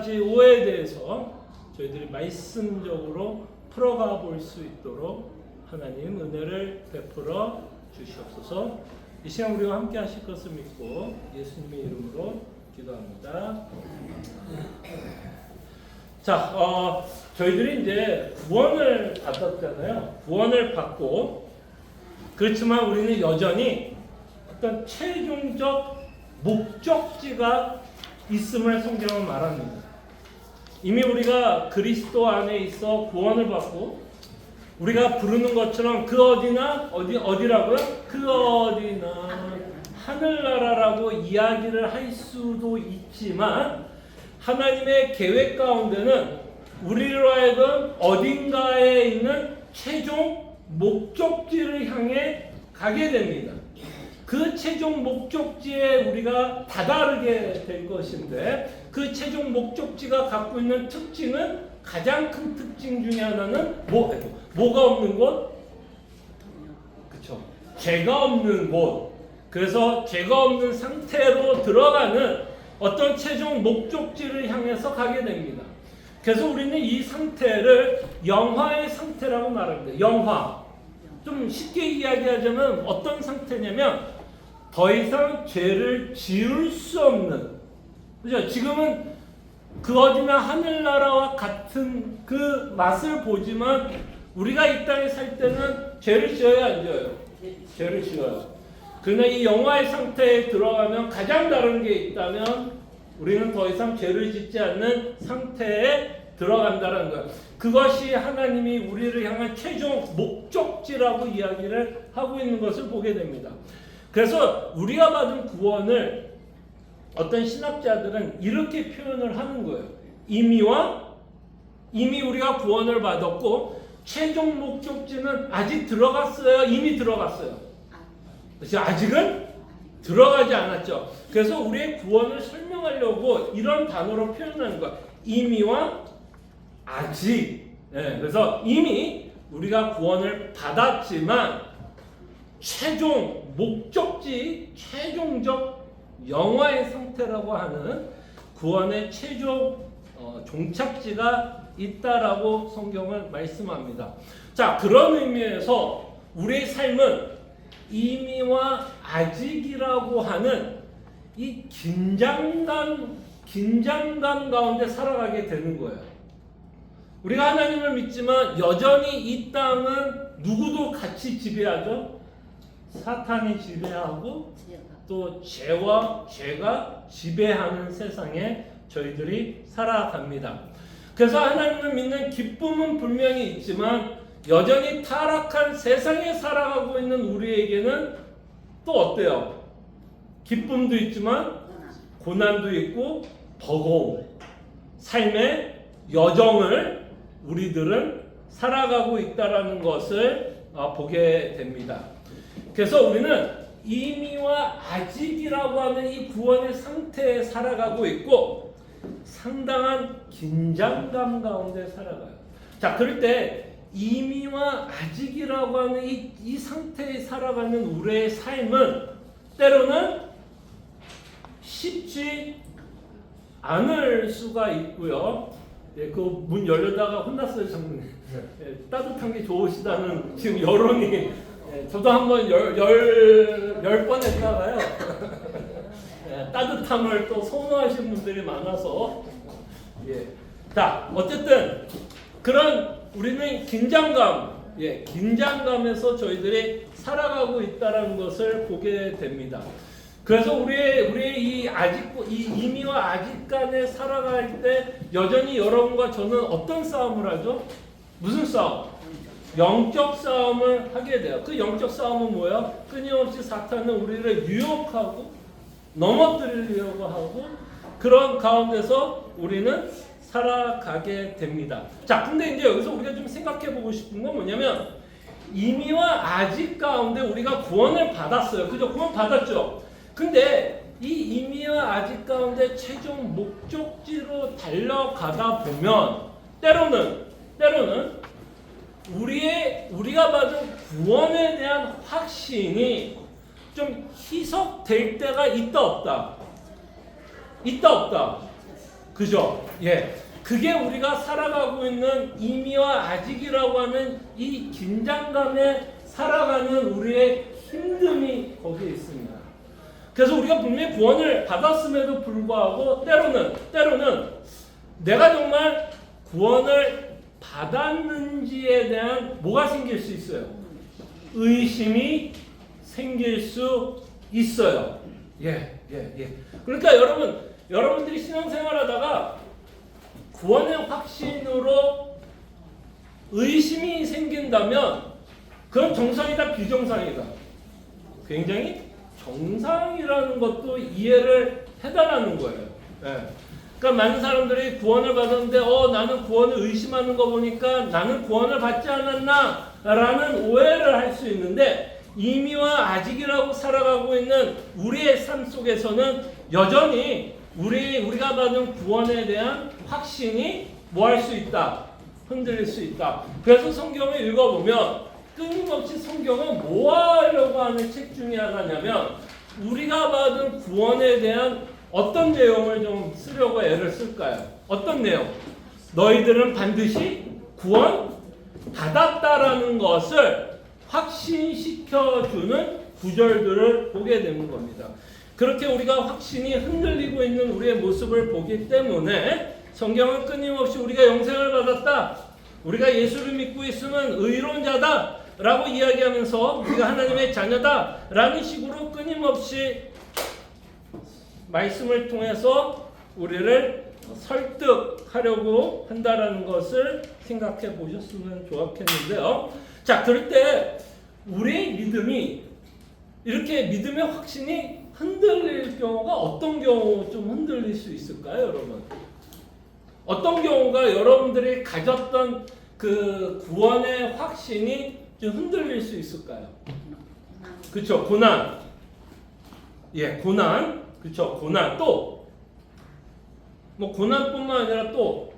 가지 오해에 대해서 저희들이 말씀적으로 풀어가 볼 수 있도록 하나님 은혜를 베풀어 주시옵소서. 이 시간 우리와 함께 하실 것을 믿고 예수님의 이름으로 기도합니다. 자, 저희들이 이제 구원을 받았잖아요. 구원을 받고, 그렇지만 우리는 여전히 어떤 최종적 목적지가 있음을 성경은 말합니다. 이미 우리가 그리스도 안에 있어 구원을 받고, 우리가 부르는 것처럼 그 어디나 어디라고요? 그 어디나 하늘나라라고 이야기를 할 수도 있지만, 하나님의 계획 가운데는 우리로 하여금 어딘가에 있는 최종 목적지를 향해 가게 됩니다. 그 최종 목적지에 우리가 다다르게 될 것인데, 그 최종 목적지가 갖고 있는 특징은, 가장 큰 특징 중에 하나는 뭐가 없는 곳? 그렇죠. 죄가 없는 곳. 그래서 죄가 없는 상태로 들어가는 어떤 최종 목적지를 향해서 가게 됩니다. 그래서 우리는 이 상태를 영화의 상태라고 말합니다. 영화. 좀 쉽게 이야기하자면 어떤 상태냐면, 더 이상 죄를 지을 수 없는, 그죠? 지금은 그 어디나 하늘나라와 같은 그 맛을 보지만, 우리가 이 땅에 살 때는 죄를 지어야 안 지어요? 죄를 지어요. 그러나 이 영화의 상태에 들어가면 가장 다른 게 있다면, 우리는 더 이상 죄를 짓지 않는 상태에 들어간다는 거예요. 그것이 하나님이 우리를 향한 최종 목적지라고 이야기를 하고 있는 것을 보게 됩니다. 그래서 우리가 받은 구원을 어떤 신학자들은 이렇게 표현을 하는 거예요. 이미 우리가 구원을 받았고, 최종 목적지는 아직 들어갔어요? 이미 들어갔어요? 그렇죠? 아직은 들어가지 않았죠. 그래서 우리의 구원을 설명하려고 이런 단어로 표현하는 거예요. 이미와 아직. 네, 그래서 이미 우리가 구원을 받았지만, 최종 목적지, 최종적 영화의 상태라고 하는 구원의 최종 종착지가 있다라고 성경은 말씀합니다. 자, 그런 의미에서 우리의 삶은 이미와 아직이라고 하는 이 긴장감 가운데 살아가게 되는 거예요. 우리가 하나님을 믿지만 여전히 이 땅은 누구도 같이 지배하죠? 사탄이 지배하고 또 죄가 지배하는 세상에 저희들이 살아갑니다. 그래서 하나님을 믿는 기쁨은 분명히 있지만, 여전히 타락한 세상에 살아가고 있는 우리에게는 또 어때요? 기쁨도 있지만 고난도 있고 버거움, 삶의 여정을 우리들은 살아가고 있다는 것을 보게 됩니다. 그래서 우리는 이미와 아직이라고 하는 이 구원의 상태에 살아가고 있고, 상당한 긴장감 가운데 살아가요. 자, 그럴 때 이미와 아직이라고 하는 이 상태에 살아가는 우리의 삶은 때로는 쉽지 않을 수가 있고요. 예, 그 문 열려다가 혼났어요, 장모님. 예, 따뜻한 게 좋으시다는 지금 여론이, 예, 저도 한번 열 번 했다가요. 예, 따뜻함을 또 선호하시는 분들이 많아서. 예. 자, 어쨌든 그런 우리는 긴장감에서 저희들이 살아가고 있다는 것을 보게 됩니다. 그래서 우리의 이 이미와 아직 간에 살아갈 때 여전히 여러분과 저는 어떤 싸움을 하죠? 무슨 싸움? 영적 싸움을 하게 돼요. 그 영적 싸움은 뭐야? 끊임없이 사탄은 우리를 유혹하고 넘어뜨리려고 하고, 그런 가운데서 우리는 살아가게 됩니다. 자, 근데 이제 여기서 우리가 좀 생각해 보고 싶은 건 뭐냐면, 이미와 아직 가운데 우리가 구원을 받았어요. 그죠? 구원 받았죠? 근데 이 이미와 아직 가운데 최종 목적지로 달려가다 보면, 때로는 우리가 받은 구원에 대한 확신이 좀 희석될 때가 있다 없다. 그죠? 예. 그게 우리가 살아가고 있는 이미와 아직이라고 하는 이 긴장감에 살아가는 우리의 힘듦이 거기에 있습니다. 그래서 우리가 분명히 구원을 받았음에도 불구하고 때로는 내가 정말 구원을 받았는지에 대한 뭐가 생길 수 있어요? 의심이 생길 수 있어요. 예. 그러니까 여러분들이 신앙생활하다가 구원의 확신으로 의심이 생긴다면 그건 정상이다, 비정상이다? 굉장히 정상이라는 것도 이해를 해달라는 거예요. 예. 그러니까 많은 사람들이 구원을 받았는데 나는 구원을 의심하는 거 보니까 나는 구원을 받지 않았나 라는 오해를 할 수 있는데 이미와 아직이라고 살아가고 있는 우리의 삶 속에서는 여전히 우리가 받은 구원에 대한 확신이 뭐 할 수 있다? 흔들릴 수 있다. 그래서 성경을 읽어보면 끊임없이 성경은 뭐 하려고 하는 책 중에 하나냐면 우리가 받은 구원에 대한 어떤 내용을 좀 쓰려고 애를 쓸까요? 어떤 내용? 너희들은 반드시 구원 받았다라는 것을 확신시켜주는 구절들을 보게 되는 겁니다. 그렇게 우리가 확신이 흔들리고 있는 우리의 모습을 보기 때문에 성경은 끊임없이 우리가 영생을 받았다, 우리가 예수를 믿고 있으면 의로운 자다 라고 이야기하면서 우리가 하나님의 자녀다 라는 식으로 끊임없이 말씀을 통해서 우리를 설득하려고 한다라는 것을 생각해 보셨으면 좋았겠는데요. 자, 그럴 때 우리의 믿음이 이렇게 믿음의 확신이 흔들릴 경우가 어떤 경우 좀 흔들릴 수 있을까요, 여러분? 어떤 경우가 여러분들이 가졌던 그 구원의 확신이 좀 흔들릴 수 있을까요? 그렇죠, 고난. 예, 고난. 그렇죠, 고난. 또 뭐 고난뿐만 아니라 또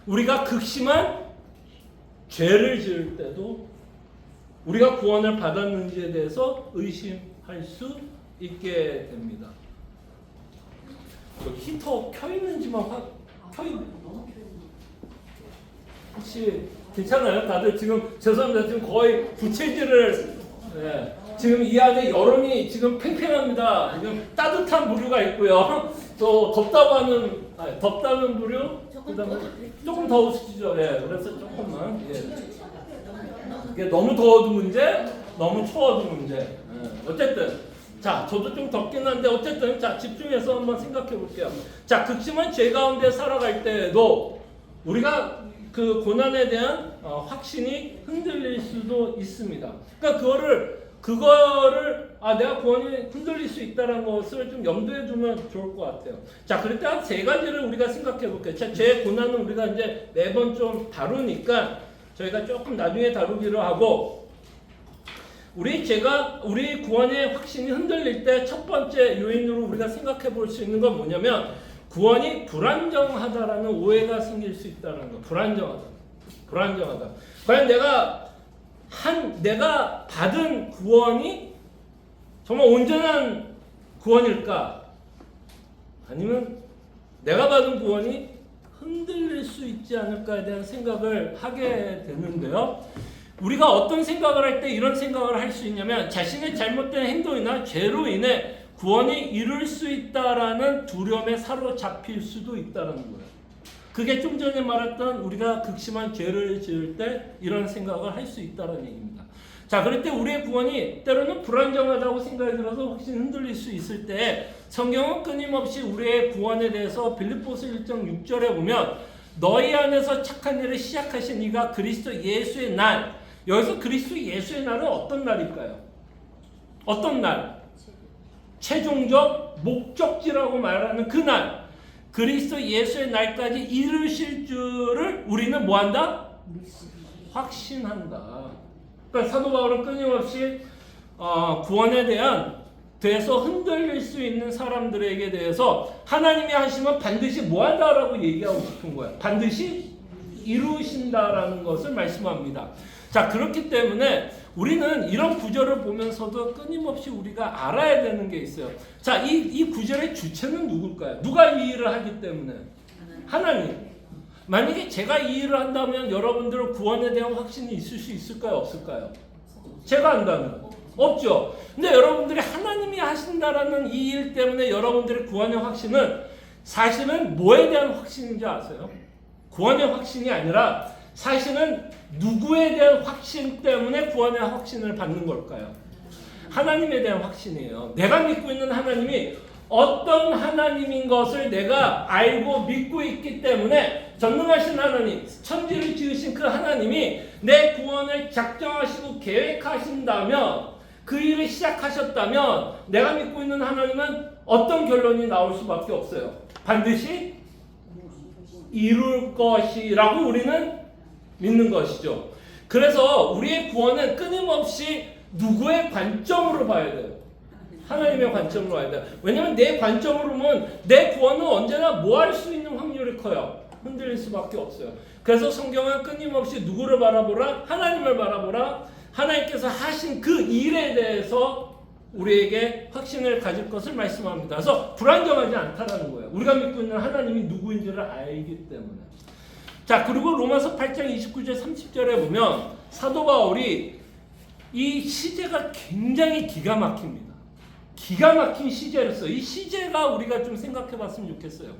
우리가 극심한 죄를 지을 때도 우리가 구원을 받았는지에 대해서 의심할 수 있게 됩니다. 히터 켜 있는지만 켜 있는. 혹시 괜찮아요? 다들 지금 죄송합니다. 지금 거의 부채질을. 예. 지금 이 안에 여름이 지금 팽팽합니다. 지금 따뜻한 부류가 있고요. 또 덥다는 부류. 그다음에 조금 더우시죠. 예. 그래서 조금만. 예. 이게 너무 더워도 문제, 너무 추워도 문제. 예. 어쨌든 자, 저도 좀 덥긴 한데 어쨌든 자, 집중해서 한번 생각해 볼게요. 자, 극심한 죄 가운데 살아갈 때에도 우리가 그 고난에 대한 확신이 흔들릴 수도 있습니다. 그러니까 그거를 내가 구원이 흔들릴 수 있다는 것을 좀 염두에 두면 좋을 것 같아요. 자, 그럴 때 한 세 가지를 우리가 생각해 볼게요. 자, 죄 고난은 우리가 이제 매번 좀 다루니까 저희가 조금 나중에 다루기로 하고, 우리 구원의 확신이 흔들릴 때 첫 번째 요인으로 우리가 생각해 볼 수 있는 건 뭐냐면 구원이 불안정하다라는 오해가 생길 수 있다는 거. 불안정하다. 과연 내가 받은 구원이 정말 온전한 구원일까? 아니면 내가 받은 구원이 흔들릴 수 있지 않을까에 대한 생각을 하게 되는데요. 우리가 어떤 생각을 할 때 이런 생각을 할 수 있냐면 자신의 잘못된 행동이나 죄로 인해 구원이 이룰 수 있다라는 두려움에 사로잡힐 수도 있다는 거예요. 그게 좀 전에 말했던 우리가 극심한 죄를 지을 때 이런 생각을 할 수 있다는 얘기입니다. 자, 그럴 때 우리의 구원이 때로는 불안정하다고 생각이 들어서 혹시 흔들릴 수 있을 때 성경은 끊임없이 우리의 구원에 대해서 빌립보서 1장 6절에 보면 너희 안에서 착한 일을 시작하신 이가 그리스도 예수의 날, 여기서 그리스도 예수의 날은 어떤 날일까요? 어떤 날? 최종적 목적지라고 말하는 그 날, 그리스도 예수의 날까지 이루실 줄을 우리는 뭐한다? 확신한다. 그러니까 사도 바울은 끊임없이 구원에 대해서 흔들릴 수 있는 사람들에게 대해서 하나님이 하시면 반드시 뭐한다라고 얘기하고 싶은 거야. 반드시 이루신다라는 것을 말씀합니다. 자, 그렇기 때문에 우리는 이런 구절을 보면서도 끊임없이 우리가 알아야 되는 게 있어요. 자, 이 구절의 주체는 누굴까요? 누가 이 일을 하기 때문에? 하나님. 만약에 제가 이 일을 한다면 여러분들은 구원에 대한 확신이 있을 수 있을까요? 없을까요? 제가 한다면? 없죠. 근데 여러분들이 하나님이 하신다라는 이 일 때문에 여러분들의 구원의 확신은 사실은 뭐에 대한 확신인지 아세요? 구원의 확신이 아니라 사실은 누구에 대한 확신 때문에 구원의 확신을 받는 걸까요? 하나님에 대한 확신이에요. 내가 믿고 있는 하나님이 어떤 하나님인 것을 내가 알고 믿고 있기 때문에 전능하신 하나님, 천지를 지으신 그 하나님이 내 구원을 작정하시고 계획하신다면, 그 일을 시작하셨다면 내가 믿고 있는 하나님은 어떤 결론이 나올 수밖에 없어요. 반드시 이룰 것이라고 우리는 믿는 것이죠. 그래서 우리의 구원은 끊임없이 누구의 관점으로 봐야 돼요? 하나님의 관점으로 봐야 돼요. 왜냐하면 내 관점으로 보면 내 구원은 언제나 뭐 할 수 있는 확률이 커요? 흔들릴 수밖에 없어요. 그래서 성경은 끊임없이 누구를 바라보라? 하나님을 바라보라. 하나님께서 하신 그 일에 대해서 우리에게 확신을 가질 것을 말씀합니다. 그래서 불안정하지 않다라는 거예요. 우리가 믿고 있는 하나님이 누구인지를 알기 때문에. 자, 그리고 로마서 8장 29절 30절에 보면 사도 바울이 이 시제가 굉장히 기가 막힙니다. 기가 막힌 시제를 써요. 이 시제가 우리가 좀 생각해 봤으면 좋겠어요.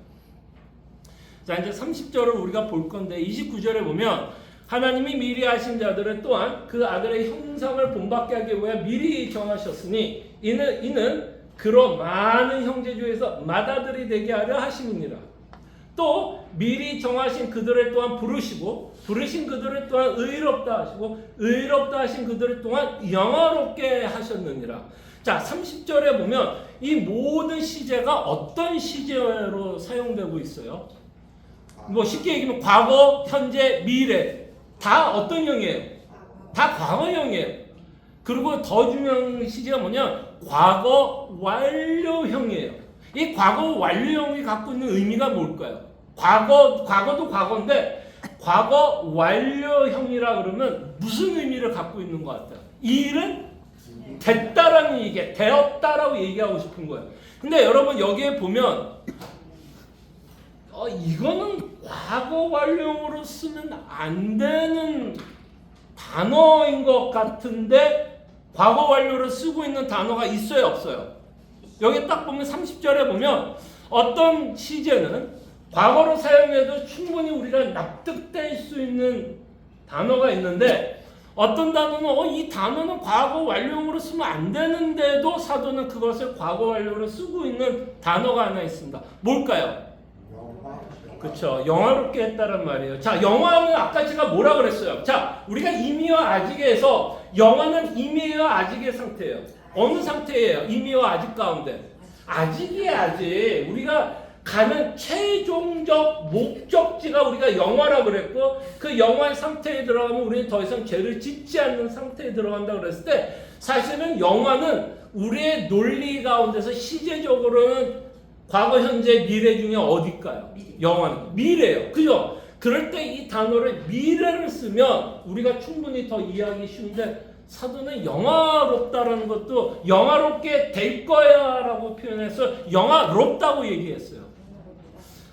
자, 이제 30절을 우리가 볼 건데 29절에 보면 하나님이 미리 하신 자들을 또한 그 아들의 형상을 본받게 하기 위해 미리 정하셨으니 이는 그로 많은 형제 중에서 맏아들이 되게 하려 하심이니라. 또 미리 정하신 그들을 또한 부르시고 부르신 그들을 또한 의롭다 하시고 의롭다 하신 그들을 또한 영화롭게 하셨느니라. 자, 30절에 보면 이 모든 시제가 어떤 시제로 사용되고 있어요? 뭐 쉽게 얘기하면 과거, 현재, 미래 다 어떤 형이에요? 다 과거형이에요. 그리고 더 중요한 시제가 뭐냐? 과거 완료형이에요. 이 과거 완료형이 갖고 있는 의미가 뭘까요? 과거도 과거인데 과거 완료형이라 그러면 무슨 의미를 갖고 있는 것 같아요? 이 일은 됐다라는 얘기, 되었다라고 얘기하고 싶은 거예요. 근데 여러분 여기에 보면 이거는 과거 완료형으로 쓰면 안 되는 단어인 것 같은데 과거 완료로 쓰고 있는 단어가 있어요, 없어요? 여기 딱 보면 30절에 보면 어떤 시제는 과거로 사용해도 충분히 우리가 납득될 수 있는 단어가 있는데 어떤 단어는 이 단어는 과거 완료형으로 쓰면 안 되는데도 사도는 그것을 과거 완료로 쓰고 있는 단어가 하나 있습니다. 뭘까요? 그렇죠. 영화롭게 했다란 말이에요. 자, 영화는 아까 제가 뭐라 그랬어요? 자, 우리가 이미와 아직에서 영화는 이미와 아직의 상태예요. 어느 상태예요? 이미와 아직 가운데. 아직이에요, 아직. 우리가 가는 최종적 목적지가 우리가 영화라 그랬고 그 영화의 상태에 들어가면 우리는 더 이상 죄를 짓지 않는 상태에 들어간다고 그랬을 때 사실은 영화는 우리의 논리 가운데서 시제적으로는 과거, 현재, 미래 중에 어딜까요? 영화는 미래예요. 그죠? 그럴 때 이 단어를 미래를 쓰면 우리가 충분히 더 이해하기 쉬운데 사도는 영화롭다라는 것도 영화롭게 될 거야 라고 표현해서 영화롭다고 얘기했어요.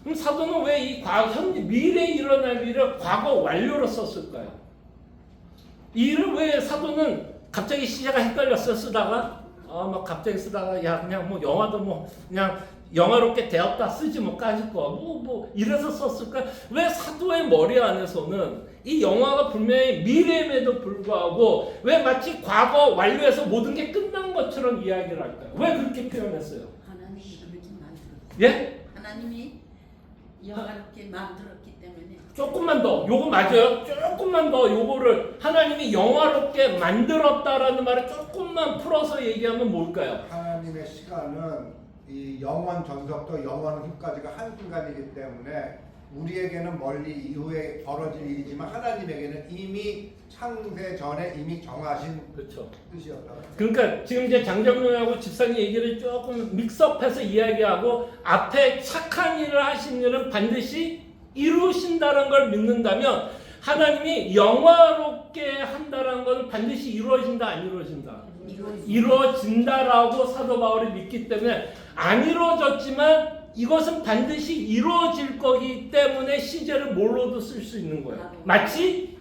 그럼 사도는 왜 이 현재 미래에 일어날 일을 과거 완료로 썼을까요? 이 일을 왜 사도는 갑자기 시제가 헷갈렸어 쓰다가 막 갑자기 쓰다가 야 그냥 뭐 영화도 뭐 그냥 영화롭게 되었다 쓰지 뭐 까짓 거 뭐 이래서 썼을까? 왜 사도의 머리 안에서는 이 영화가 분명히 미래임에도 불구하고 왜 마치 과거 완료해서 모든 게 끝난 것처럼 이야기를 할까요? 왜 그렇게 표현했어요? 하나님이 그렇게 만들었어요. 예? 하나님이 영화롭게 만들었기 때문에. 조금만 더 요거 맞아요? 조금만 더 요거를 하나님이 영화롭게 만들었다라는 말을 조금만 풀어서 얘기하면 뭘까요? 하나님의 시간은 이 영원 전석도 영원 후까지가 한순간이기 때문에 우리에게는 멀리 이후에 벌어질 일이지만 하나님에게는 이미 창세 전에 이미 정하신 그렇죠. 뜻이었다. 그러니까 지금 이제 장정룡하고 집사님 얘기를 조금 믹스업해서 이야기하고 앞에 착한 일을 하신 일은 반드시 이루신다는 걸 믿는다면 하나님이 영화롭게 한다는 것은 반드시 이루어진다, 안 이루어진다? 이루어진다라고 사도 바울이 믿기 때문에 안 이루어졌지만 이것은 반드시 이루어질 거기 때문에 시제를 뭘로도 쓸 수 있는 거예요. 마치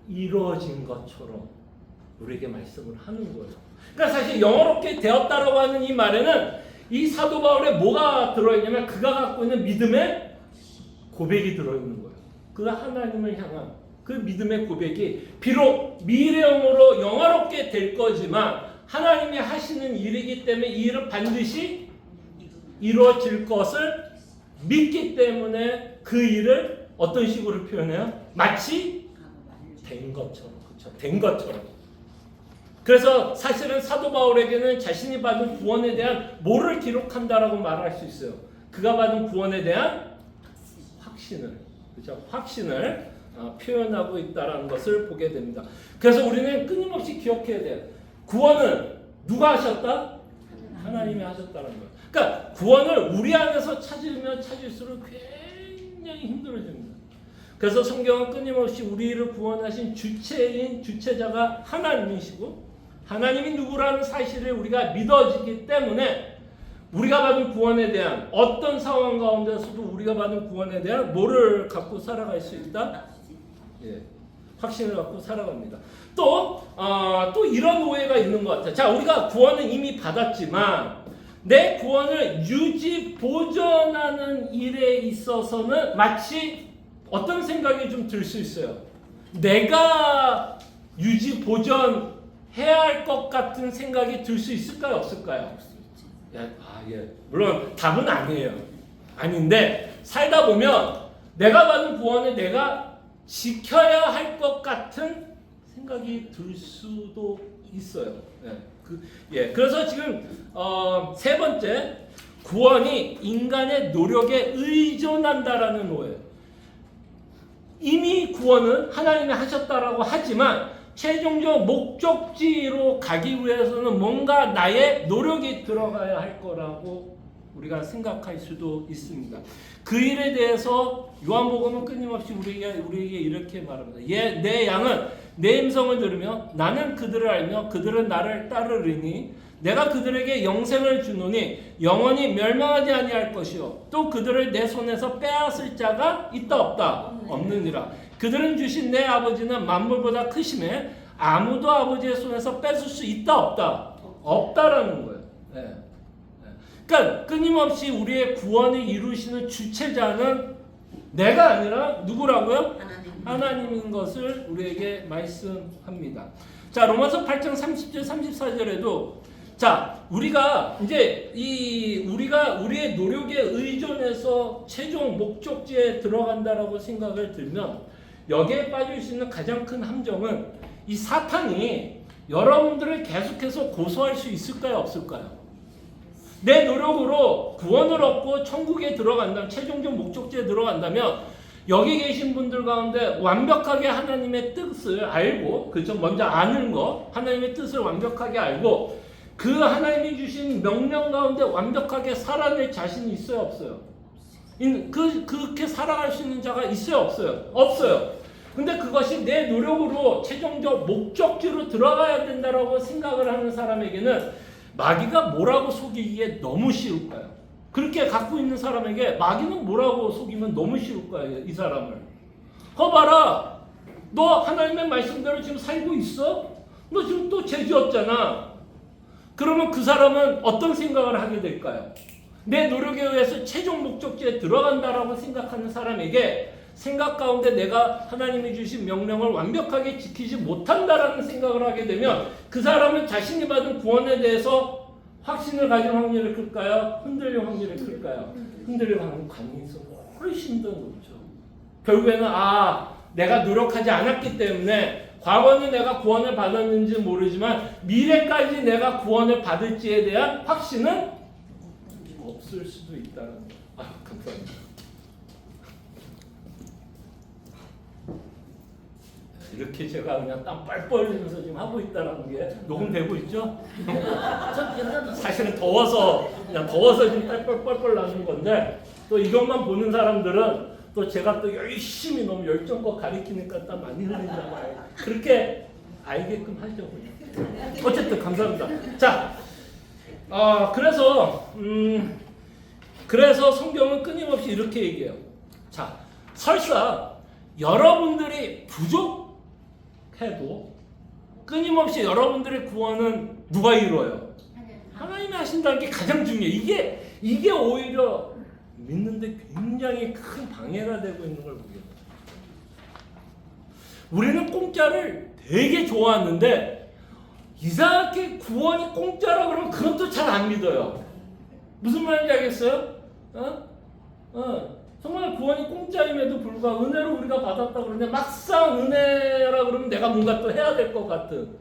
이루어진 것처럼 우리에게 말씀을 하는 거예요. 그러니까 사실 영화롭게 되었다라고 하는 이 말에는 이 사도 바울에 뭐가 들어있냐면 그가 갖고 있는 믿음의 고백이 들어있는 거예요. 그 하나님을 향한 그 믿음의 고백이 비록 미래형으로 영화롭게 될 거지만 하나님이 하시는 일이기 때문에 이 일은 반드시 이루어질 것을 믿기 때문에 그 일을 어떤 식으로 표현해요? 마치 된 것처럼. 그렇죠? 된 것처럼. 그래서 사실은 사도 바울에게는 자신이 받은 구원에 대한 뭐를 기록한다라고 말할 수 있어요. 그가 받은 구원에 대한 확신을, 그렇죠? 확신을 표현하고 있다는 것을 보게 됩니다. 그래서 우리는 끊임없이 기억해야 돼요. 구원은 누가 하셨다? 하나님이 하셨다는 거예요. 그러니까 구원을 우리 안에서 찾으면 찾을수록 굉장히 힘들어집니다. 그래서 성경은 끊임없이 우리를 구원하신 주체자가 하나님이시고 하나님이 누구라는 사실을 우리가 믿어지기 때문에 우리가 받은 구원에 대한 어떤 상황 가운데서도 우리가 받은 구원에 대한 뭐를 갖고 살아갈 수 있다? 예, 확신을 갖고 살아갑니다. 또 이런 오해가 있는 것 같아요. 자, 우리가 구원은 이미 받았지만 내 구원을 유지 보존하는 일에 있어서는 마치 어떤 생각이 좀 들 수 있어요. 내가 유지 보존해야 할 것 같은 생각이 들 수 있을까요? 없을까요? 예. 물론 답은 아니에요. 아닌데 살다 보면 내가 받은 구원을 내가 지켜야 할 것 같은 생각이 들 수도 있어요. 그래서 지금 세 번째, 구원이 인간의 노력에 의존한다라는 오해. 이미 구원은 하나님이 하셨다라고 하지만 최종적 목적지로 가기 위해서는 뭔가 나의 노력이 들어가야 할 거라고 우리가 생각할 수도 있습니다. 그 일에 대해서 요한복음은 끊임없이 우리에게 이렇게 말합니다. 내 양은 내 음성을 들으며 나는 그들을 알며 그들은 나를 따르리니 내가 그들에게 영생을 주노니 영원히 멸망하지 아니할 것이요 또 그들을 내 손에서 빼앗을 자가 있다 없다 없느니라. 그들은 주신 내 아버지는 만물보다 크심에 아무도 아버지의 손에서 뺏을 수 있다 없다 없다라는 거예요. 그러니까 끊임없이 우리의 구원을 이루시는 주체자는 내가 아니라 누구라고요? 하나님인 것을 우리에게 말씀합니다. 자, 로마서 8장 30절 34절에도 자, 우리가 이제 우리가 우리의 노력에 의존해서 최종 목적지에 들어간다라고 생각을 들면 여기에 빠질 수 있는 가장 큰 함정은 이 사탄이 여러분들을 계속해서 고소할 수 있을까요? 없을까요? 내 노력으로 구원을 얻고 천국에 들어간다면 최종적 목적지에 들어간다면 여기 계신 분들 가운데 완벽하게 하나님의 뜻을 알고 그죠? 먼저 아는 거 하나님의 뜻을 완벽하게 알고 그 하나님이 주신 명령 가운데 완벽하게 살아낼 자신이 있어요? 없어요? 그렇게 살아갈 수 있는 자가 있어요? 없어요? 없어요. 근데 그것이 내 노력으로 최종적 목적지로 들어가야 된다라고 생각을 하는 사람에게는 마귀가 뭐라고 속이기에 너무 쉬울까요? 그렇게 갖고 있는 사람에게 마귀는 뭐라고 속이면 너무 쉬울까요? 이 사람을. 봐라. 너 하나님의 말씀대로 지금 살고 있어? 너 지금 또 죄 지었잖아. 그러면 그 사람은 어떤 생각을 하게 될까요? 내 노력에 의해서 최종 목적지에 들어간다라고 생각하는 사람에게 생각 가운데 내가 하나님이 주신 명령을 완벽하게 지키지 못한다라는 생각을 하게 되면 그 사람은 자신이 받은 구원에 대해서 확신을 가질 확률이 클까요? 흔들릴 확률이 클까요? 흔들릴 가능성이 훨씬 더 높죠. 결국에는 내가 노력하지 않았기 때문에 과거는 내가 구원을 받았는지 모르지만 미래까지 내가 구원을 받을지에 대한 확신은 없을 수도 있다는 거. 감사합니다. 이렇게 제가 그냥 땀 뻘뻘 흘리면서 지금 하고 있다는 게 녹음되고 있죠? 사실은 더워서 지금 땀 뻘뻘 나는 건데 또 이것만 보는 사람들은 또 제가 또 열심히 너무 열정껏 가리키니까 딱 많이 흘리잖아요. 그렇게 알게끔 하죠. 어쨌든 감사합니다. 자, 그래서 성경은 끊임없이 이렇게 얘기해요. 자, 설사 여러분들이 부족해도 끊임없이 여러분들의 구원은 누가 이루어요? 하나님이 하신다는 게 가장 중요해요. 이게 오히려 믿는데 굉장히 큰 방해가 되고 있는 걸 보게 돼요. 우리는 공짜를 되게 좋아하는데 이상하게 구원이 공짜라 그러면 그것도 잘 안 믿어요. 무슨 말인지 알겠어요? 정말 구원이 공짜임에도 불구하고 은혜로 우리가 받았다 그러는데 막상 은혜라 그러면 내가 뭔가 또 해야 될 것 같은.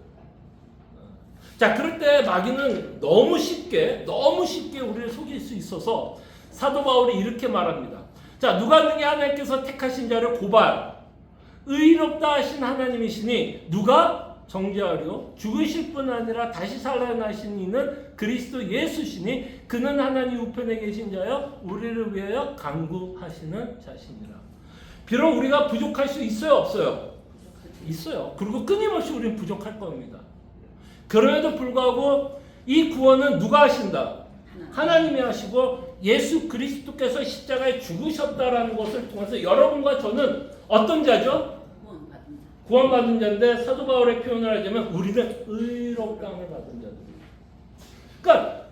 자, 그럴 때 마귀는 너무 쉽게 우리를 속일 수 있어서 사도 바울이 이렇게 말합니다. 자, 누가 능히 하나님께서 택하신 자를 고발 의롭다 하신 하나님이시니 누가 정죄하려 죽으실 뿐 아니라 다시 살아나신 이는 그리스도 예수시니 그는 하나님 우편에 계신 자여 우리를 위하여 간구하시는 자시니라. 비록 우리가 부족할 수 있어요, 없어요? 있어요. 그리고 끊임없이 우리는 부족할 겁니다. 그럼에도 불구하고 이 구원은 누가 하신다? 하나님이 하시고 예수 그리스도께서 십자가에 죽으셨다라는 것을 통해서 여러분과 저는 어떤 자죠? 구원받은 자인데 사도 바울의 표현을 하자면 우리는 의롭다함을 받은 자들입니다. 그러니까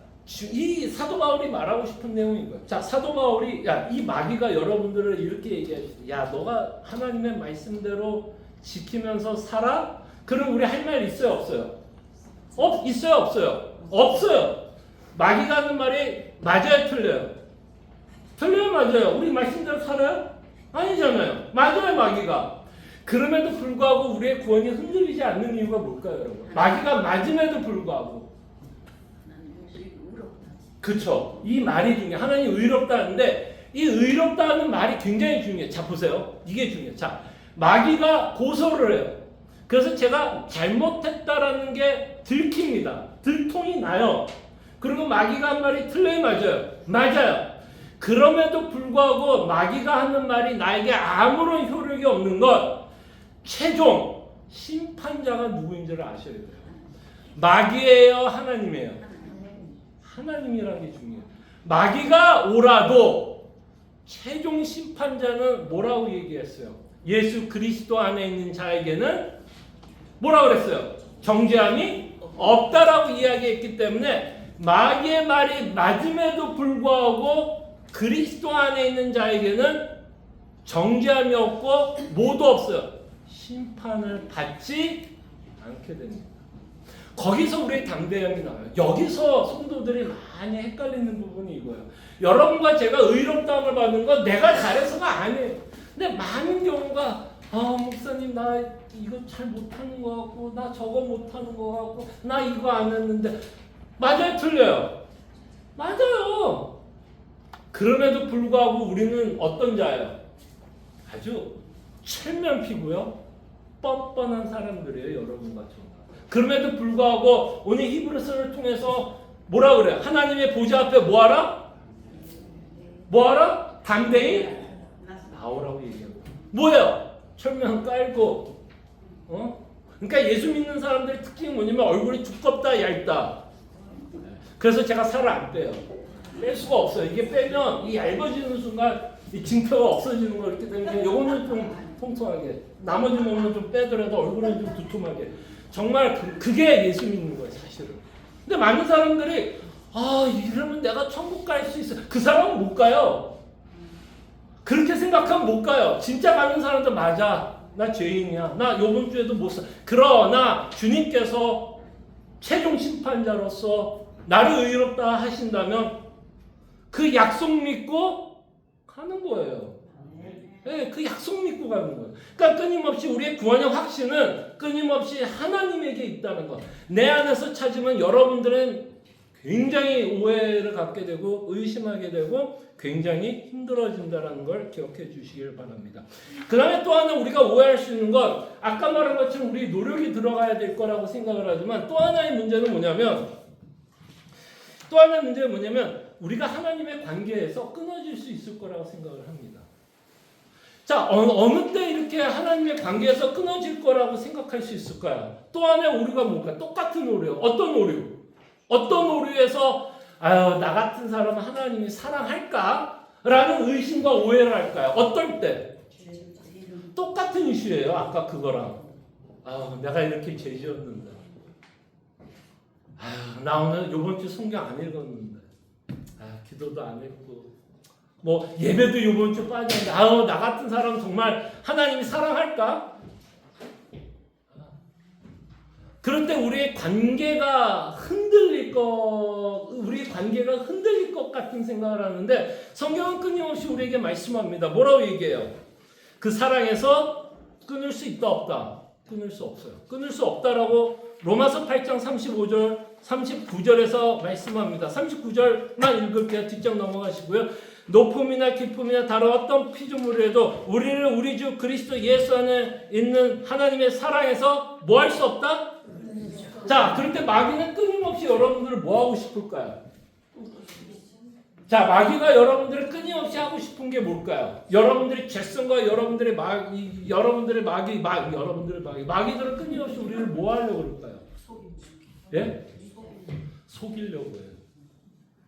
이 사도 바울이 말하고 싶은 내용이 이거예요. 자, 사도 바울이 이 마귀가 여러분들을 이렇게 얘기해. 야, 너가 하나님의 말씀대로 지키면서 살아? 그럼 우리 할 말 있어요, 없어요? 있어요, 없어요? 없어요. 마귀가 하는 말이 맞아요, 틀려요? 틀려요, 맞아요? 우리 말씀대로 살아요? 아니잖아요. 맞아요, 마귀가. 그럼에도 불구하고 우리의 구원이 흔들리지 않는 이유가 뭘까요, 여러분? 마귀가 맞음에도 불구하고. 그쵸. 이 말이 중요해. 하나님 의롭다는데 이 의롭다는 말이 굉장히 중요해. 자, 보세요. 이게 중요해. 자, 마귀가 고소를 해요. 그래서 제가 잘못했다라는 게 들킵니다. 들통이 나요. 그리고 마귀가 한 말이 틀려요, 맞아요? 맞아요. 그럼에도 불구하고 마귀가 하는 말이 나에게 아무런 효력이 없는 것, 최종 심판자가 누구인지를 아셔야 돼요. 마귀예요, 하나님이에요? 하나님이라는 게 중요해요. 마귀가 오라도 최종 심판자는 뭐라고 얘기했어요? 예수 그리스도 안에 있는 자에게는 뭐라고 그랬어요? 정죄함이 없다라고 이야기했기 때문에 마귀의 말이 맞음에도 불구하고 그리스도 안에 있는 자에게는 정죄함이 없고 뭐도 없어요. 심판을 받지 않게 됩니다. 거기서 우리의 담대함이 나와요. 여기서 성도들이 많이 헷갈리는 부분이 이거예요. 여러분과 제가 의롭다함을 받는 건 내가 잘해서가 아니에요. 근데 많은 경우가 목사님 나 이거 잘 못하는 것 같고 나 저거 못하는 것 같고 나 이거 안 했는데 맞아요, 틀려요? 맞아요. 그럼에도 불구하고 우리는 어떤 자예요? 아주 철면피고요 뻔뻔한 사람들이에요, 여러분과 저. 그럼에도 불구하고 오늘 히브리서를 통해서 뭐라 그래요? 하나님의 보좌 앞에 뭐하라? 뭐하라? 담대히 나오라고 얘기하고. 뭐예요? 철면 깔고. 그러니까 예수 믿는 사람들의 특징이 뭐냐면 얼굴이 두껍다, 얇다. 그래서 제가 살을 안 빼요. 뺄 수가 없어요. 이게 빼면 이 얇아지는 순간 이 징표가 없어지는 거 이렇게 되면 요거는 좀 통통하게, 나머지 몸은 좀 빼더라도 얼굴은 좀 두툼하게. 정말 그게 예수 믿는 거예요, 사실은. 근데 많은 사람들이 이러면 내가 천국 갈 수 있어. 그 사람은 못 가요. 그렇게 생각하면 못 가요. 진짜 많은 사람들 맞아. 나 죄인이야. 나 요번 주에도 못 사. 그러나 주님께서 최종 심판자로서 나를 의롭다 하신다면 그 약속 믿고 가는 거예요. 네, 그 약속 믿고 가는 거예요. 그러니까 끊임없이 우리의 구원의 확신은 끊임없이 하나님에게 있다는 것. 내 안에서 찾으면 여러분들은 굉장히 오해를 갖게 되고 의심하게 되고 굉장히 힘들어진다는 걸 기억해 주시길 바랍니다. 그 다음에 또 하나 우리가 오해할 수 있는 건 아까 말한 것처럼 우리 노력이 들어가야 될 거라고 생각을 하지만 또 하나의 문제는 뭐냐면 우리가 하나님의 관계에서 끊어질 수 있을 거라고 생각을 합니다. 자, 어느 때 이렇게 하나님의 관계에서 끊어질 거라고 생각할 수 있을까요? 또 하나의 오류가 뭘까요? 똑같은 오류. 어떤 오류? 어떤 오류에서 아유, 나 같은 사람은 하나님이 사랑할까? 라는 의심과 오해를 할까요? 어떨 때? 똑같은 이슈예요. 아까 그거랑. 아, 내가 이렇게 죄 지었는데. 아, 나 오늘 요번 주 성경 안 읽었는데. 아, 기도도 안 했고. 뭐 예배도 요번 주 빠졌는데. 아우, 나 같은 사람 정말 하나님이 사랑할까? 그럴 때 우리의 관계가 흔들릴 것 같은 생각을 하는데 성경은 끊임없이 우리에게 말씀합니다. 뭐라고 얘기해요? 그 사랑에서 끊을 수 있다 없다? 끊을 수 없어요. 끊을 수 없다라고 로마서 8장 35절 39절에서 말씀합니다. 39절만 읽을게요. 뒷장 넘어가시고요. 높음이나 깊음이나 다른 어떤 피조물에도 우리를 우리 주 그리스도 예수 안에 있는 하나님의 사랑에서 뭐 할 수 없다? 자, 그럴 때 마귀는 끊임없이 여러분들을 뭐 하고 싶을까요? 자, 마귀가 여러분들을 끊임없이 하고 싶은 게 뭘까요? 여러분들의 죄성과 여러분들의 마귀들은 끊임없이 우리를 뭐 하려고 그럴까요? 예? 속이려고 해요.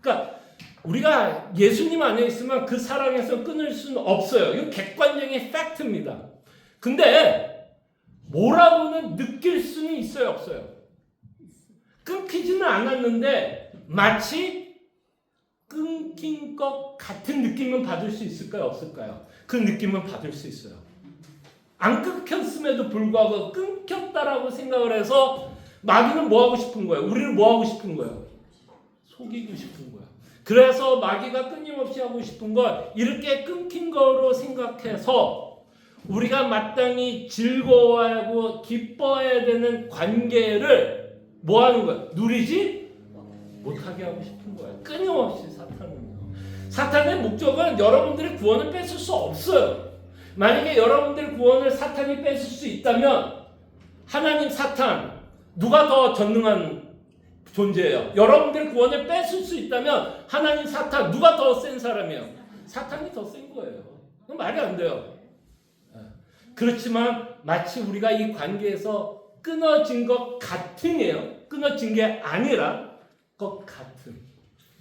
그러니까 우리가 예수님 안에 있으면 그 사랑에서 끊을 수는 없어요. 이건 객관적인 팩트입니다. 근데 뭐라고는 느낄 수는 있어요, 없어요? 끊기지는 않았는데 마치 끊긴 것 같은 느낌은 받을 수 있을까요? 없을까요? 그 느낌은 받을 수 있어요. 안 끊겼음에도 불구하고 끊겼다라고 생각을 해서 마귀는 뭐 하고 싶은 거예요? 우리를 뭐 하고 싶은 거예요? 속이고 싶은 거예요. 그래서 마귀가 끊임없이 하고 싶은 건 이렇게 끊긴 거로 생각해서 우리가 마땅히 즐거워하고 기뻐해야 되는 관계를 뭐 하는 거예요? 누리지 못하게 하고 싶은 거예요. 끊임없이 사탄은요. 사탄의 목적은 여러분들의 구원을 뺏을 수 없어요. 만약에 여러분들의 구원을 사탄이 뺏을 수 있다면 하나님, 사탄 누가 더 전능한 존재예요? 여러분들의 구원을 뺏을 수 있다면 하나님, 사탄 누가 더 센 사람이에요? 사탄이 더 센 거예요. 그건 말이 안 돼요. 그렇지만 마치 우리가 이 관계에서 끊어진 것 같은이에요. 끊어진 게 아니라 것 같은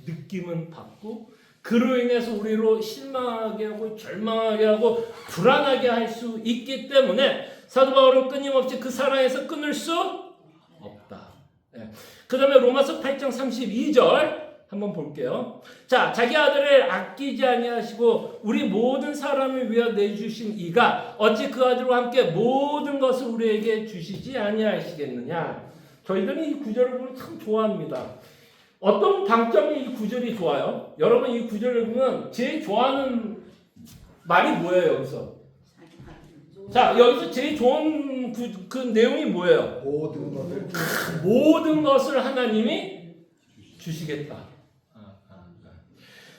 느낌은 받고 그로 인해서 우리로 실망하게 하고 절망하게 하고 불안하게 할 수 있기 때문에 사도 바울은 끊임없이 그 사랑에서 끊을 수 없다. 그 다음에 로마서 8장 32절 한번 볼게요. 자, 자기 아들을 아끼지 아니하시고 우리 모든 사람을 위하여 내주신 이가 어찌 그 아들과 함께 모든 것을 우리에게 주시지 아니하시겠느냐. 저희들은 이 구절을 보면 참 좋아합니다. 어떤 방점이 이 구절이 좋아요? 여러분 이 구절을 보면 제일 좋아하는 말이 뭐예요 여기서? 자, 여기서 제일 좋은 그 내용이 뭐예요? 모든 것을 하나님이 주시겠다.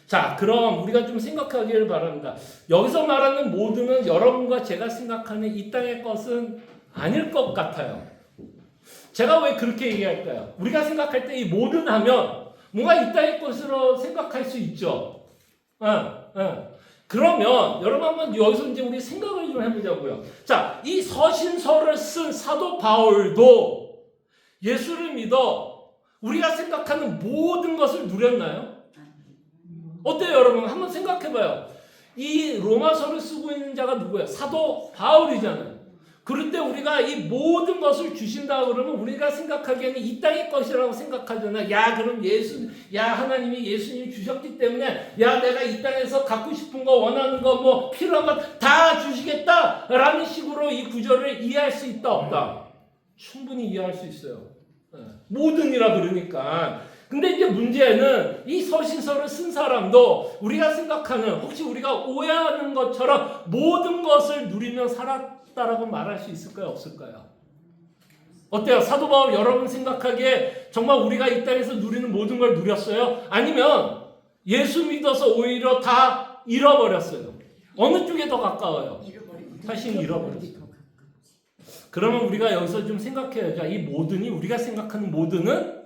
자, 그럼 우리가 좀 생각하기를 바랍니다. 여기서 말하는 모든은 여러분과 제가 생각하는 이 땅의 것은 아닐 것 같아요. 제가 왜 그렇게 얘기할까요? 우리가 생각할 때 이 모든 하면 뭔가 이 땅의 것으로 생각할 수 있죠. 그러면 여러분 한번 여기서 이제 우리 생각을 좀 해보자고요. 자, 이 서신서를 쓴 사도 바울도 예수를 믿어 우리가 생각하는 모든 것을 누렸나요? 어때요, 여러분? 한번 생각해봐요. 이 로마서를 쓰고 있는 자가 누구예요? 사도 바울이잖아요. 그럴 때 우리가 이 모든 것을 주신다 그러면 우리가 생각하기에는 이 땅의 것이라고 생각하잖아요. 야, 그럼 하나님이 예수님 주셨기 때문에 야, 내가 이 땅에서 갖고 싶은 거, 원하는 거, 뭐 필요한 거 다 주시겠다라는 식으로 이 구절을 이해할 수 있다 없다? 충분히 이해할 수 있어요. 모든이라 그러니까. 근데 이제 문제는 이 서신서를 쓴 사람도 우리가 생각하는 혹시 우리가 오해하는 것처럼 모든 것을 누리며 살았다라고 말할 수 있을까요? 없을까요? 어때요? 사도 바울 여러분 생각하기에 정말 우리가 이 땅에서 누리는 모든 걸 누렸어요? 아니면 예수 믿어서 오히려 다 잃어버렸어요? 어느 쪽에 더 가까워요? 사실 잃어버렸어요. 그러면 우리가 여기서 좀 생각해야죠. 이 모든이 우리가 생각하는 모든은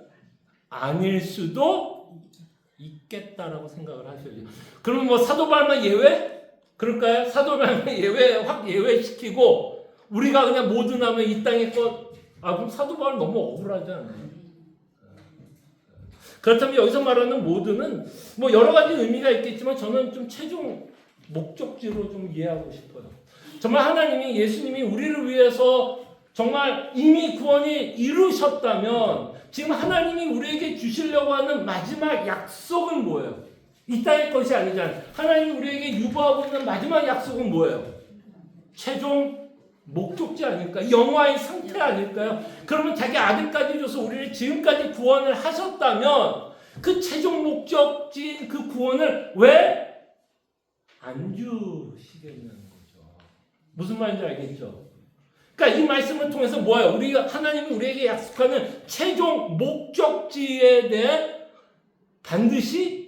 아닐 수도 있겠다라고 생각을 하셔야죠. 그러면 뭐 사도 바울만 예외? 그럴까요? 사도 바울을 확 예외시키고 우리가 그냥 모든 하면 이 땅의 그럼 사도 바울 너무 억울하지 않아요? 그렇다면 여기서 말하는 모두는 뭐 여러 가지 의미가 있겠지만 저는 좀 최종 목적지로 좀 이해하고 싶어요. 정말 하나님이 예수님이 우리를 위해서 정말 이미 구원이 이루셨다면 지금 하나님이 우리에게 주시려고 하는 마지막 약속은 뭐예요? 이 땅의 것이 아니잖아요. 하나님이 우리에게 유보하고 있는 마지막 약속은 뭐예요? 최종 목적지 아닐까? 영화의 상태 아닐까요? 그러면 자기 아들까지 줘서 우리를 지금까지 구원을 하셨다면 그 최종 목적지인 그 구원을 왜 안 주시겠냐는 거죠. 무슨 말인지 알겠죠? 그러니까 이 말씀을 통해서 뭐예요? 하나님이 우리에게 약속하는 최종 목적지에 대해 반드시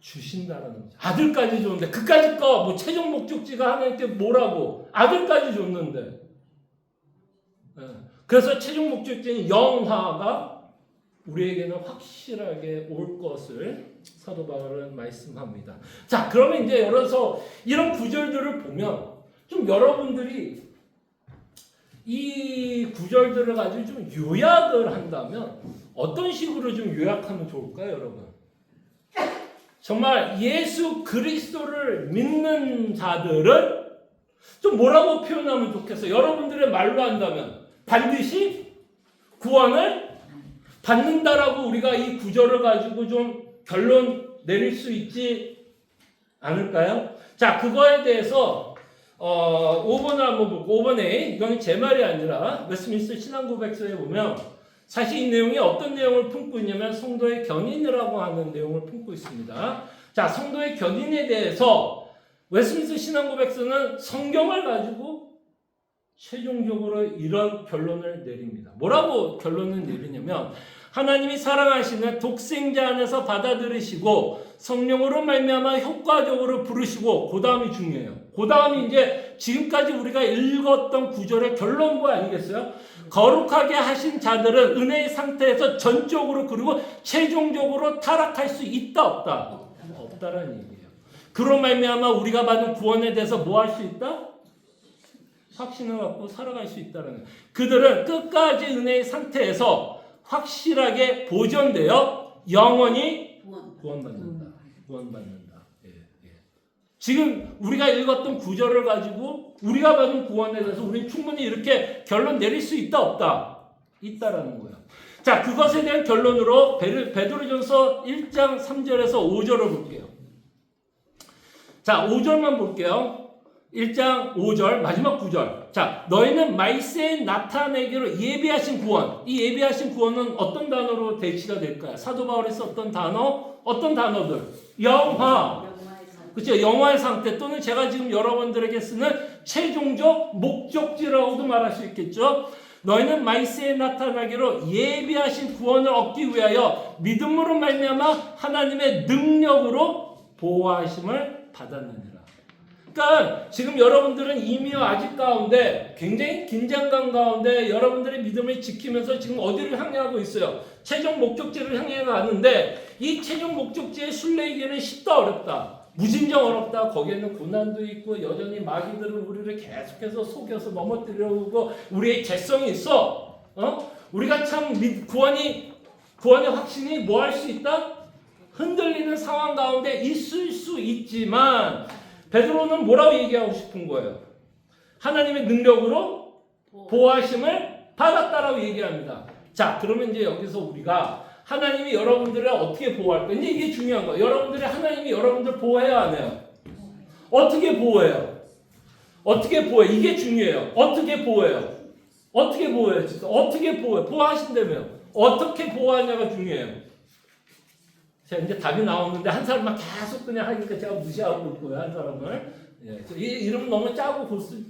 주신다는 거죠. 아들까지 줬는데 그까짓 거 뭐 최종 목적지가 하나님께 뭐라고 아들까지 줬는데 그래서 최종 목적지인 영화가 우리에게는 확실하게 올 것을 사도 바울은 말씀합니다. 자, 그러면 이제 열어서 이런 구절들을 보면 좀 여러분들이 이 구절들을 가지고 좀 요약을 한다면 어떤 식으로 좀 요약하면 좋을까요, 여러분? 정말 예수 그리스도를 믿는 자들은 좀 뭐라고 표현하면 좋겠어요? 여러분들의 말로 한다면 반드시 구원을 받는다라고 우리가 이 구절을 가지고 좀 결론 내릴 수 있지 않을까요? 자, 그거에 대해서 5번을 한번 보고 5번에 이건 제 말이 아니라 웨스트민스터 신앙고백서에 보면 사실 이 내용이 어떤 내용을 품고 있냐면 성도의 견인이라고 하는 내용을 품고 있습니다. 자, 성도의 견인에 대해서 웨스트민스터 신앙고백서는 성경을 가지고 최종적으로 이런 결론을 내립니다. 뭐라고 결론을 내리냐면 하나님이 사랑하시는 독생자 안에서 받아들이시고 성령으로 말미암아 효과적으로 부르시고 그 다음이 중요해요. 그 다음이 이제 지금까지 우리가 읽었던 구절의 결론부 아니겠어요? 거룩하게 하신 자들은 은혜의 상태에서 전적으로 그리고 최종적으로 타락할 수 있다 없다? 없다라는 얘기예요. 그로 말미암아 우리가 받은 구원에 대해서 뭐 할 수 있다? 확신을 갖고 살아갈 수 있다는 거예요. 그들은 끝까지 은혜의 상태에서 확실하게 보존되어 영원히 구원받는다. 구원받는다. 예. 지금 우리가 읽었던 구절을 가지고 우리가 받은 구원에 대해서 우리는 충분히 이렇게 결론 내릴 수 있다 없다? 있다라는 거예요. 자, 그것에 대한 결론으로 베드로전서 1장 3절에서 5절을 볼게요. 자, 5절만 볼게요. 1장 5절 마지막 9절. 자, 너희는 말세에 나타내기로 예비하신 구원. 이 예비하신 구원은 어떤 단어로 대치가 될까요? 사도 바울이 썼던 단어, 어떤 단어들? 영화. 그렇죠? 영화의 상태 또는 제가 지금 여러분들에게 쓰는 최종적 목적지라고도 말할 수 있겠죠. 너희는 말세에 나타나기로 예비하신 구원을 얻기 위하여 믿음으로 말미암아 하나님의 능력으로 보호하심을 받았느니라. 그러니까 지금 여러분들은 이미와 아직 가운데 굉장히 긴장감 가운데 여러분들의 믿음을 지키면서 지금 어디를 향하고 있어요? 최종 목적지를 향해 가는데 이 최종 목적지에 순례하기는 쉽다 어렵다? 무진정 어렵다. 거기에는 고난도 있고 여전히 마귀들은 우리를 계속해서 속여서 넘어뜨려오고 우리의 죄성이 있어. 우리가 참 구원의 확신이 뭐 할 수 있다? 흔들리는 상황 가운데 있을 수 있지만 베드로는 뭐라고 얘기하고 싶은 거예요? 하나님의 능력으로 보호하심을 받았다라고 얘기합니다. 자, 그러면 이제 여기서 우리가 하나님이 여러분들을 어떻게 보호할까? 이제 이게 중요한 거예요. 하나님이 여러분들 보호해야 안 해요? 어떻게 보호해요? 어떻게 보호해? 이게 중요해요. 어떻게 보호해요? 어떻게 보호해요? 진짜 어떻게 보호해요? 보호하신다며. 어떻게 보호하냐가 중요해요. 자, 이제 답이 나오는데 한 사람만 계속 그냥 하니까 제가 무시하고 있고요. 한 사람을. 이 이름 너무 짜고 고스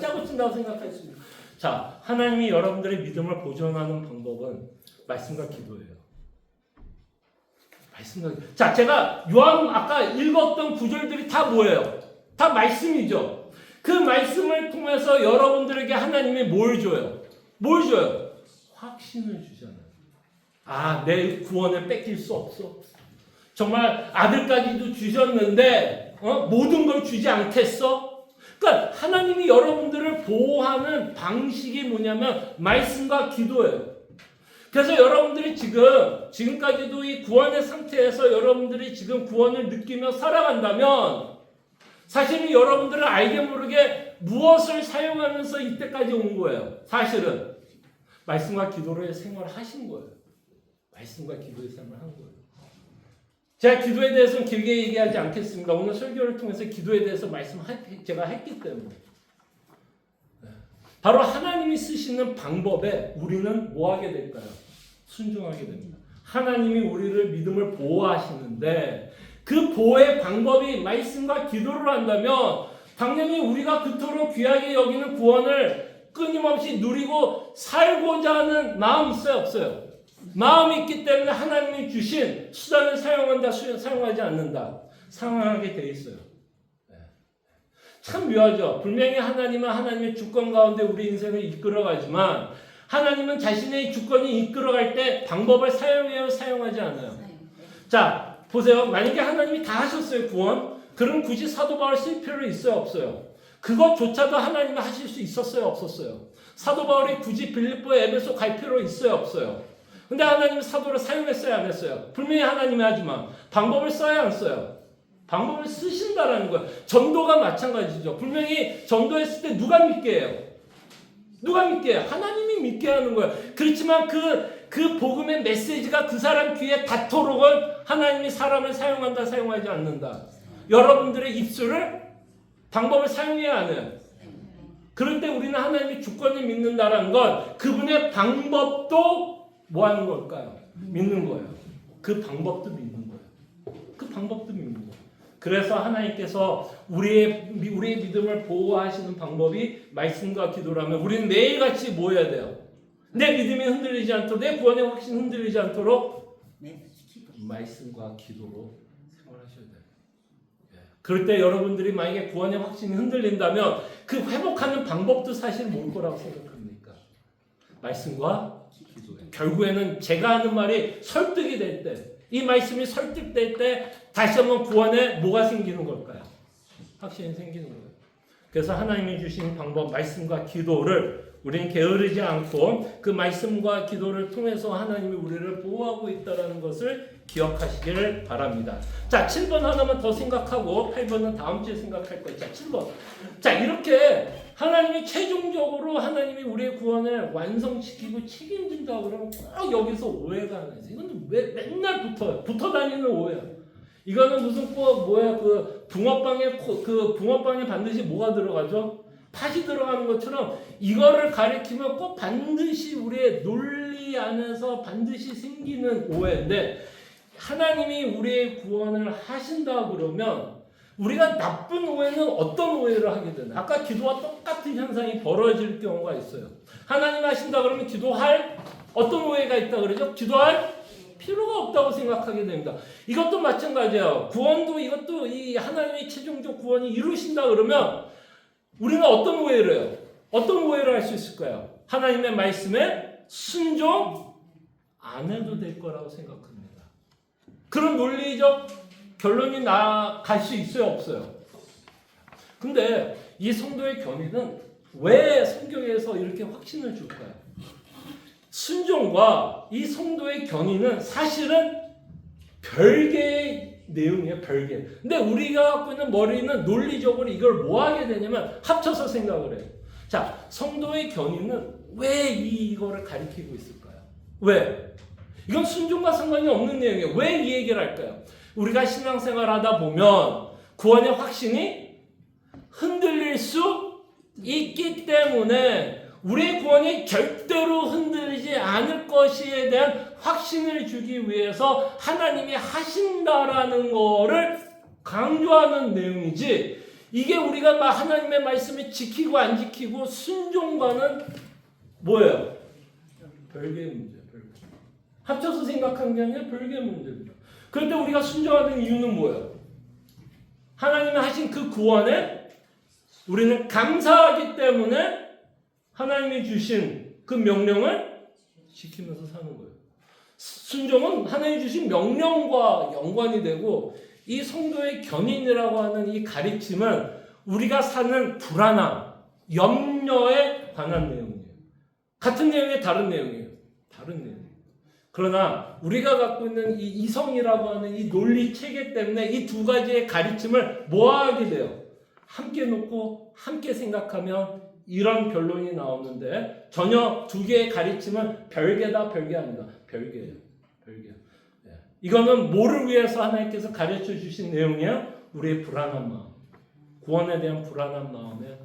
짜고 친다고 생각할 수 있어요. 자, 하나님이 여러분들의 믿음을 보존하는 방법은 말씀과 기도예요. 말씀과 기도. 자, 제가 요한 아까 읽었던 구절들이 다 뭐예요? 다 말씀이죠. 그 말씀을 통해서 여러분들에게 하나님이 뭘 줘요? 뭘 줘요? 확신을 주잖아요. 내 구원을 뺏길 수 없어. 정말 아들까지도 주셨는데 모든 걸 주지 않겠어? 그러니까 하나님이 여러분들을 보호하는 방식이 뭐냐면 말씀과 기도예요. 그래서 여러분들이 지금까지도 이 구원의 상태에서 여러분들이 지금 구원을 느끼며 살아간다면 사실은 여러분들은 알게 모르게 무엇을 사용하면서 이때까지 온 거예요. 사실은 말씀과 기도로의 생활을 하신 거예요. 말씀과 기도의 생활을 한 거예요. 제가 기도에 대해서는 길게 얘기하지 않겠습니다. 오늘 설교를 통해서 기도에 대해서 제가 했기 때문에. 바로 하나님이 쓰시는 방법에 우리는 뭐 하게 될까요? 순종하게 됩니다. 하나님이 우리를 믿음을 보호하시는데 그 보호의 방법이 말씀과 기도를 한다면 당연히 우리가 그토록 귀하게 여기는 구원을 끊임없이 누리고 살고자 하는 마음이 있어요, 없어요? 마음이 있기 때문에 하나님이 주신 수단을 사용한다, 사용하지 않는다. 사용하게 돼 있어요. 참 묘하죠. 분명히 하나님은 하나님의 주권 가운데 우리 인생을 이끌어가지만 하나님은 자신의 주권이 이끌어갈 때 방법을 사용해요, 사용하지 않아요. 자, 보세요. 만약에 하나님이 다 하셨어요, 구원. 그럼 굳이 사도 바울 쓸 필요 있어요, 없어요? 그것조차도 하나님이 하실 수 있었어요, 없었어요? 사도 바울이 굳이 빌립보, 에베소 갈 필요 있어요, 없어요? 근데 하나님은 사도를 사용했어요, 안 했어요? 분명히 하나님이 하지만 방법을 써야 안 써요? 방법을 쓰신다라는 거예요. 전도가 마찬가지죠. 분명히 전도했을 때 누가 믿게 해요? 누가 믿게 해요? 하나님이 믿게 하는 거예요. 그렇지만 그 복음의 메시지가 그 사람 귀에 닿도록은 하나님이 사람을 사용한다, 사용하지 않는다. 여러분들의 입술을 방법을 사용해야 안 해요. 그럴 때 우리는 하나님의 주권을 믿는다는 건 그분의 방법도 뭐 하는 걸까요? 믿는 거예요. 그 방법도 믿는 거예요. 그 방법도 믿는 거예요. 그래서 하나님께서 우리의 믿음을 보호하시는 방법이 말씀과 기도라면 우리는 매일같이 뭐 해야 돼요? 내 믿음이 흔들리지 않도록, 내 구원의 확신이 흔들리지 않도록 말씀과 기도로 생활하셔야 돼요. 그럴 때 여러분들이 만약에 구원의 확신이 흔들린다면 그 회복하는 방법도 사실 뭘 거라고 생각합니까? 말씀과 기도예요. 결국에는 제가 하는 말이 설득이 될 때, 이 말씀이 설득될 때 다시 한번 구원에 뭐가 생기는 걸까요? 확신이 생기는 거예요. 그래서 하나님이 주신 방법, 말씀과 기도를 우리는 게으르지 않고 그 말씀과 기도를 통해서 하나님이 우리를 보호하고 있다는 것을 기억하시기를 바랍니다. 자, 7번 하나만 더 생각하고 8번은 다음 주에 생각할 거예요. 자, 7번. 자, 이렇게 하나님이 최종적으로 하나님이 우리의 구원을 완성시키고 책임진다 그러면 꼭 여기서 오해가 하나 있어요. 이건 왜 맨날 붙어 다니는 오해야. 이거는 무슨 그 붕어빵에 반드시 뭐가 들어가죠? 팥이 들어가는 것처럼 이거를 가리키면 꼭 반드시 우리의 논리 안에서 반드시 생기는 오해인데 하나님이 우리의 구원을 하신다 그러면 우리가 나쁜 오해는 어떤 오해를 하게 되나? 아까 기도와 똑같은 현상이 벌어질 경우가 있어요. 하나님 하신다 그러면 기도할 어떤 오해가 있다 그러죠? 기도할 필요가 없다고 생각하게 됩니다. 이것도 마찬가지예요. 구원도 이것도 이 하나님의 최종적 구원이 이루신다 그러면 우리는 어떤 오해를 해요? 어떤 오해를 할 수 있을까요? 하나님의 말씀에 순종 안 해도 될 거라고 생각합니다. 그런 논리적 결론이 갈 수 있어요, 없어요? 근데 이 성도의 견인은 왜 성경에서 이렇게 확신을 줄까요? 순종과 이 성도의 견인은 사실은 별개의 내용이에요, 별개. 근데 우리가 갖고 있는 머리는 논리적으로 이걸 뭐 하게 되냐면 합쳐서 생각을 해요. 자, 성도의 견인은 왜 이거를 가리키고 있을까요? 왜? 이건 순종과 상관이 없는 내용이에요. 왜 이 얘기를 할까요? 우리가 신앙생활 하다 보면 구원의 확신이 흔들릴 수 있기 때문에 우리의 구원이 절대로 흔들리지 않을 것에 대한 확신을 주기 위해서 하나님이 하신다라는 거를 강조하는 내용이지 이게 우리가 막 하나님의 말씀을 지키고 안 지키고 순종과는 뭐예요? 별개의 문제예요. 합쳐서 생각한 게 아니라 별개의 문제입니다. 그런데 우리가 순종하는 이유는 뭐예요? 하나님이 하신 그 구원에 우리는 감사하기 때문에 하나님이 주신 그 명령을 지키면서 사는 거예요. 순종은 하나님이 주신 명령과 연관이 되고 이 성도의 견인이라고 하는 이 가르침은 우리가 사는 불안함, 염려에 관한 내용이에요. 같은 내용이 다른 내용이에요. 다른 내용. 그러나 우리가 갖고 있는 이 이성이라고 하는 이 논리 체계 때문에 이 두 가지의 가르침을 모아하게 돼요. 함께 놓고 함께 생각하면 이런 변론이 나오는데 전혀 두 개의 가르침은 별개다, 별개 아니다. 별개예요. 별개예요. 이거는 뭐를 위해서 하나님께서 가르쳐 주신 내용이에요? 우리의 불안한 마음. 구원에 대한 불안한 마음에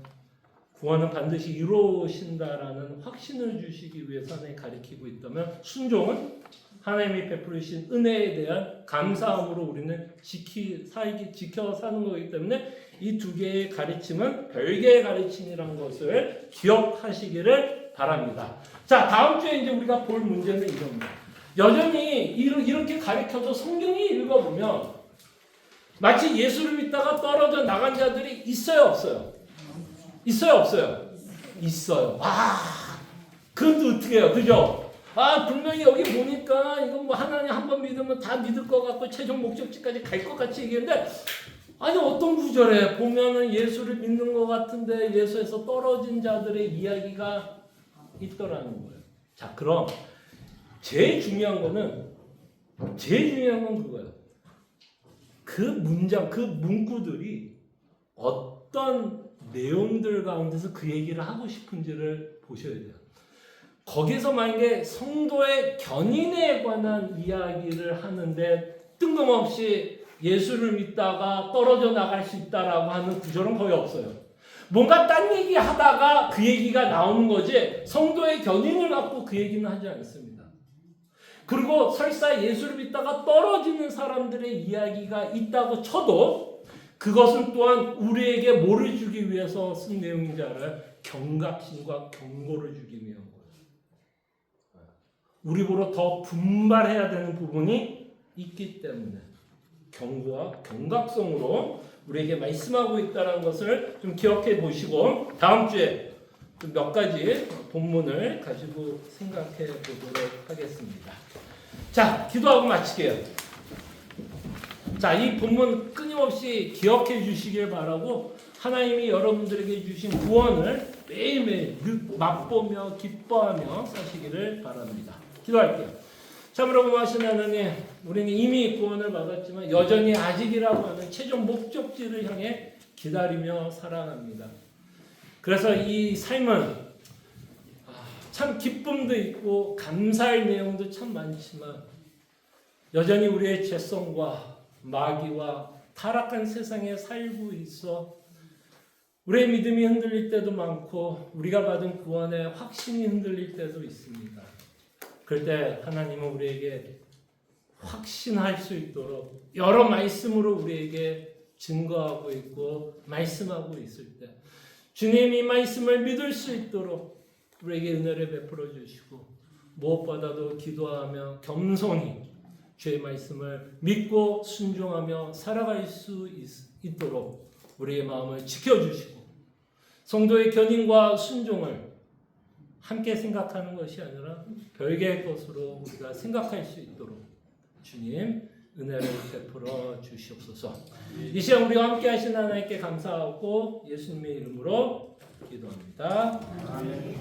구원은 반드시 이루어진다라는 확신을 주시기 위해서 하나님이 가르치고 있다면 순종은 하나님이 베풀으신 은혜에 대한 감사함으로 우리는 지켜 사는 거기 때문에 이 두 개의 가르침은 별개의 가르침이라는 것을 기억하시기를 바랍니다. 자, 다음 주에 이제 우리가 볼 문제는 이겁니다. 여전히 이렇게 가르쳐도 성경이 읽어보면 마치 예수를 믿다가 떨어져 나간 자들이 있어요, 없어요? 있어요, 없어요? 있어요. 그것도 어떻게 해요? 그죠? 분명히 여기 보니까 이건 뭐 하나님 한 번 믿으면 다 믿을 것 같고 최종 목적지까지 갈 것 같이 얘기했는데 아니 어떤 구절에 보면은 예수를 믿는 것 같은데 예수에서 떨어진 자들의 이야기가 있더라는 거예요. 자, 그럼 제일 중요한 건 그거예요. 그 문장, 그 문구들이 어떤 내용들 가운데서 그 얘기를 하고 싶은지를 보셔야 돼요. 거기서 만약에 성도의 견인에 관한 이야기를 하는데 뜬금없이 예수를 믿다가 떨어져 나갈 수 있다라고 하는 구절은 거의 없어요. 뭔가 딴 얘기 하다가 그 얘기가 나오는 거지 성도의 견인을 갖고 그 얘기는 하지 않습니다. 그리고 설사 예수를 믿다가 떨어지는 사람들의 이야기가 있다고 쳐도 그것은 또한 우리에게 뭐를 주기 위해서 쓴 내용인지 알아요? 경각심과 경고를 주기 위한 거예요. 우리 보러 더 분발해야 되는 부분이 있기 때문에 경고와 경각성으로 우리에게 말씀하고 있다는 것을 좀 기억해 보시고 다음 주에 몇 가지 본문을 가지고 생각해 보도록 하겠습니다. 자, 기도하고 마칠게요. 자, 이 본문 끊임없이 기억해 주시길 바라고 하나님이 여러분들에게 주신 구원을 매일매일 맛보며 기뻐하며 사시기를 바랍니다. 기도할게요. 참으로 고마우신 하나님, 우리는 이미 구원을 받았지만 여전히 아직이라고 하는 최종 목적지를 향해 기다리며 살아갑니다. 그래서 이 삶은 참 기쁨도 있고 감사할 내용도 참 많지만 여전히 우리의 죄성과 마귀와 타락한 세상에 살고 있어 우리의 믿음이 흔들릴 때도 많고 우리가 받은 구원의 확신이 흔들릴 때도 있습니다. 그럴 때 하나님은 우리에게 확신할 수 있도록 여러 말씀으로 우리에게 증거하고 있고 말씀하고 있을 때 주님 이 말씀을 믿을 수 있도록 우리에게 은혜를 베풀어 주시고 무엇보다도 기도하며 겸손히 주의 말씀을 믿고 순종하며 살아갈 수 있도록 우리의 마음을 지켜주시고 성도의 견인과 순종을 함께 생각하는 것이 아니라 별개의 것으로 우리가 생각할 수 있도록 주님 은혜를 베풀어 주시옵소서. 이 시간 우리와 함께 하신 하나님께 감사하고 예수님의 이름으로 기도합니다. 아멘.